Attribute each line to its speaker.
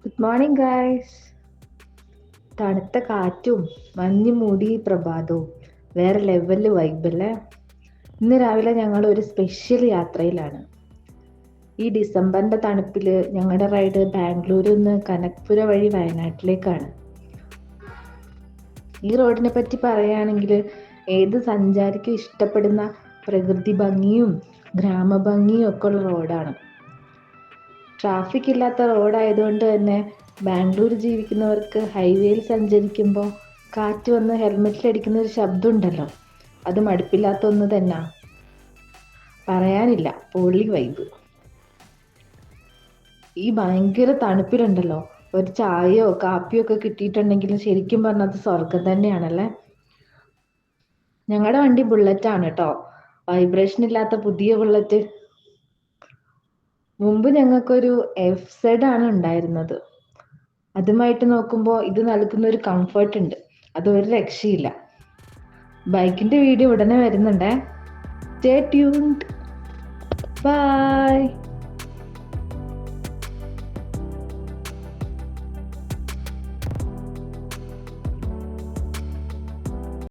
Speaker 1: Good morning guys. തണുത്ത കാറ്റും മഞ്ഞ് മൂടി പ്രഭാതവും വേറെ ലെവല് വൈബല്ലേ. ഇന്ന് രാവിലെ ഞങ്ങൾ ഒരു സ്പെഷ്യൽ യാത്രയിലാണ്. ഈ ഡിസംബറിന്റെ തണുപ്പിൽ ഞങ്ങളുടെ റൈഡ് ബാംഗ്ലൂരിൽ നിന്ന് കനക്പുര വഴി വയനാട്ടിലേക്കാണ്. ഈ റോഡിനെ പറ്റി പറയുകയാണെങ്കിൽ ഏത് സഞ്ചാരിക്കും ഇഷ്ടപ്പെടുന്ന പ്രകൃതി ഭംഗിയും ഗ്രാമഭംഗിയും ഒക്കെ ഉള്ള റോഡാണ്. ട്രാഫിക് ഇല്ലാത്ത റോഡായതുകൊണ്ട് തന്നെ ബാംഗ്ലൂർ ജീവിക്കുന്നവർക്ക് ഹൈവേയിൽ സഞ്ചരിക്കുമ്പോൾ കാറ്റ് വന്ന് ഹെൽമെറ്റിൽ അടിക്കുന്ന ഒരു ശബ്ദം ഉണ്ടല്ലോ, അത് മടുപ്പില്ലാത്ത ഒന്ന് തന്നെ. പറയാനില്ല, പൊളി വൈബ്. ഈ ഭയങ്കര തണുപ്പിലുണ്ടല്ലോ ഒരു ചായയോ കാപ്പിയോ ഒക്കെ കിട്ടിയിട്ടുണ്ടെങ്കിൽ ശരിക്കും പറഞ്ഞത് സ്വർഗം തന്നെയാണല്ലേ. ഞങ്ങളുടെ വണ്ടി ബുള്ളറ്റ് ആണ് കേട്ടോ, വൈബ്രേഷൻ ഇല്ലാത്ത പുതിയ ബുള്ളറ്റ്. മുമ്പ് ഞങ്ങൾക്കൊരു FZ ആണ് ഉണ്ടായിരുന്നത്. അതുമായിട്ട് നോക്കുമ്പോൾ ഇത് നൽകുന്ന ഒരു കംഫർട്ട് ഉണ്ട്, അതൊരു രക്ഷയില്ല. ബൈക്കിന്റെ വീഡിയോ ഉടനെ വരുന്നുണ്ടേ. Stay tuned. ബൈ.